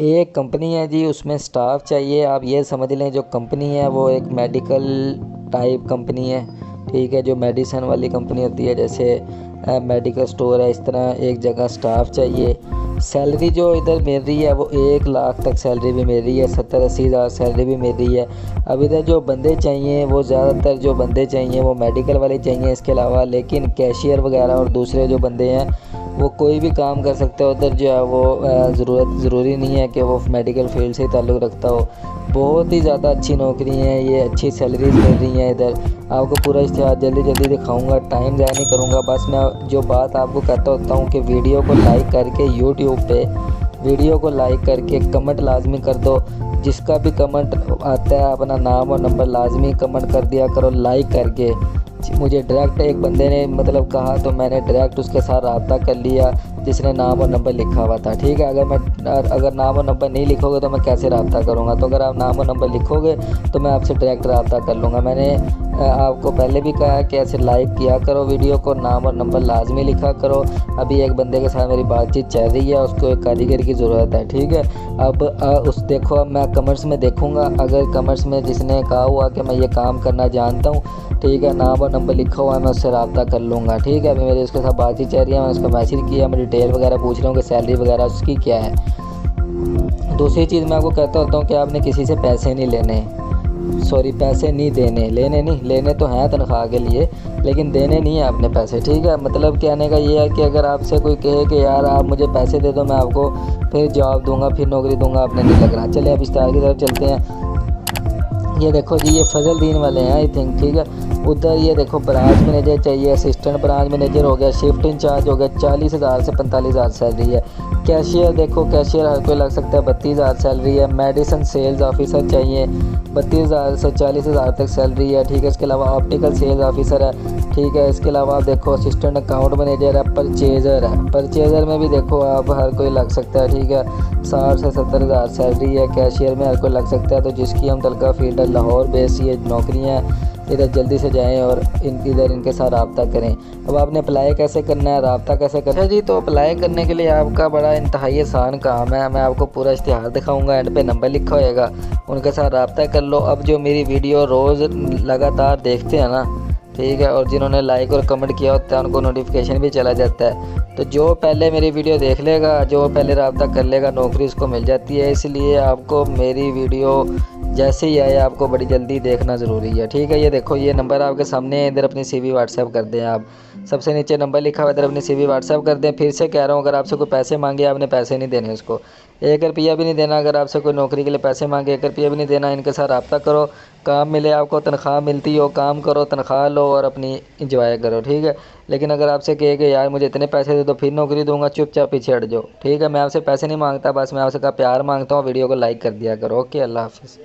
ایک کمپنی ہے جی، اس میں سٹاف چاہیے. آپ یہ سمجھ لیں جو کمپنی ہے وہ ایک میڈیکل ٹائپ کمپنی ہے، ٹھیک ہے، جو میڈیسن والی کمپنی ہوتی ہے، جیسے میڈیکل سٹور ہے، اس طرح ایک جگہ سٹاف چاہیے. سیلری جو ادھر مل رہی ہے وہ 1 لاکھ تک سیلری بھی مل رہی ہے، 70-80 ہزار سیلری بھی مل رہی ہے. اب ادھر جو بندے چاہیے وہ زیادہ تر جو بندے چاہیے وہ میڈیکل والے چاہیے اس کے علاوہ، لیکن کیشیئر وغیرہ اور دوسرے جو بندے ہیں وہ کوئی بھی کام کر سکتے ہیں. ادھر جو ہے وہ ضروری نہیں ہے کہ وہ میڈیکل فیلڈ سے تعلق رکھتا ہو. بہت ہی زیادہ اچھی نوکری ہیں یہ، اچھی سیلریز مل رہی ہیں ادھر. آپ کو پورا اشتہار جلدی دکھاؤں گا، ٹائم ضائع نہیں کروں گا. بس میں جو بات آپ کو کہتا ہوتا ہوں کہ ویڈیو کو لائک کر کے یوٹیوب پہ ویڈیو کو لائک کر کے کمنٹ لازمی کر دو. جس کا بھی کمنٹ آتا ہے اپنا نام اور نمبر لازمی کمنٹ کر دیا کرو لائک کر کے. مجھے ڈائریکٹ ایک بندے نے کہا تو میں نے ڈائریکٹ اس کے ساتھ رابطہ کر لیا جس نے نام اور نمبر لکھا ہوا تھا، ٹھیک ہے. اگر نام اور نمبر نہیں لکھو گے تو میں کیسے رابطہ کروں گا؟ تو اگر آپ نام اور نمبر لکھو گے تو میں آپ سے ڈائریکٹ رابطہ کر لوں گا. میں نے آپ کو پہلے بھی کہا کہ ایسے لائک کیا کرو ویڈیو کو، نام اور نمبر لازمی لکھا کرو. ابھی ایک بندے کے ساتھ میری بات چیت چل رہی ہے، اس کو ایک کاریگر کی ضرورت ہے، ٹھیک ہے. اب دیکھو اب میں کمنٹس میں دیکھوں گا، اگر کمنٹس میں جس نے کہا ہوا کہ میں یہ کام کرنا جانتا ہوں، ٹھیک ہے، نام اور نمبر لکھا ہوا ہے، میں اس سے رابطہ کر لوں گا، ٹھیک ہے. ابھی میری اس کے ساتھ بات چیت چل رہی ہے، میں اس کو میسیج کیا، میں ڈیٹیل وغیرہ پوچھ رہا ہوں کہ سیلری وغیرہ اس کی کیا ہے. دوسری چیز میں آپ کو کہتا ہوتا ہوں کہ آپ نے کسی سے پیسے نہیں لینے، پیسے نہیں دینے، لینے تو ہیں تنخواہ کے لیے لیکن دینے نہیں ہیں آپ نے پیسے، ٹھیک ہے. مطلب کہنے کا یہ ہے کہ اگر آپ سے کوئی کہے کہ یار آپ مجھے پیسے دے دو، میں آپ کو پھر جاب دوں گا، پھر نوکری دوں گا، آپ نے نہیں لگنا. چلیں اب اشتہار کی طرف چلتے ہیں. یہ دیکھو جی، یہ فضل دین والے ہیں آئی تھنک، ٹھیک ہے. ادھر یہ دیکھو برانچ مینیجر چاہیے، اسسٹنٹ برانچ مینیجر ہو گیا، شفٹ انچارج ہو گیا، 40,000 سے 45,000 سیلری ہے. کیشیئر دیکھو، کیشیئر ہر کوئی لگ سکتا ہے، 32,000 سیلری ہے. میڈیسن سیلز آفیسر چاہیے، 32,000 سے 40,000 تک سیلری ہے، ٹھیک ہے. اس کے علاوہ آپٹیکل سیلز آفیسر ہے، ٹھیک ہے. اس کے علاوہ آپ دیکھو اسسٹنٹ اکاؤنٹ مینیجر ہے، پرچیزر ہے. پرچیزر میں بھی دیکھو آپ ہر کوئی لگ سکتا ہے، ٹھیک ہے. 60 سے 70,000 سیلری ہے. کیشیئر میں ہر کوئی لگ سکتا ہے. تو جس کی ہم تلقہ فیلڈ لاہور بیس یہ نوکریاں ہیں، ادھر جلدی سے جائیں اور ادھر ان کے ساتھ رابطہ کریں. اب آپ نے اپلائی کیسے کرنا ہے، رابطہ کیسے کرنا ہے جی؟ تو اپلائی کرنے کے لیے آپ کا بڑا انتہائی آسان کام ہے. میں آپ کو پورا اشتہار دکھاؤں گا، اینڈ پہ نمبر لکھا ہوئے گا، ان کے ساتھ رابطہ کر لو. اب جو میری ویڈیو روز لگاتار دیکھتے ہیں نا، ٹھیک ہے، اور جنہوں نے لائک اور کمنٹ کیا ہوتا ہے ان کو نوٹیفیکیشن بھی چلا جاتا ہے. تو جو پہلے میری ویڈیو دیکھ لے گا، جو پہلے رابطہ کر لے گا، نوکری اس کو مل جاتی ہے. اس لیے آپ کو میری ویڈیو جیسے ہی آئے آپ کو بڑی جلدی دیکھنا ضروری ہے، ٹھیک ہے. یہ دیکھو یہ نمبر آپ کے سامنے ہے، ادھر اپنی سی وی واٹس ایپ کر دیں. آپ سب سے نیچے نمبر لکھا ہوا ہے، ادھر اپنی سی وی واٹس ایپ کر دیں. پھر سے کہہ رہا ہوں، اگر آپ سے کوئی پیسے مانگے آپ نے پیسے نہیں دینے اس کو، 1 روپیہ بھی نہیں دینا. اگر آپ سے کوئی نوکری کے لیے پیسے مانگے 1 روپیہ بھی نہیں دینا. ان کے ساتھ رابطہ کرو، کام ملے، آپ کو تنخواہ ملتی ہو، کام کرو، تنخواہ لو اور اپنی انجوائے کرو، ٹھیک ہے. لیکن اگر آپ سے کہے کہ یار مجھے اتنے پیسے دے دو پھر نوکری دوں گا، چپ چاپ پیچھے ہٹ جاؤ، ٹھیک ہے. میں آپ سے پیسے نہیں مانگتا، بس میں آپ سے پیار مانگتا ہوں. ویڈیو کو لائک کر دیا کرو. اوکے، اللہ حافظ.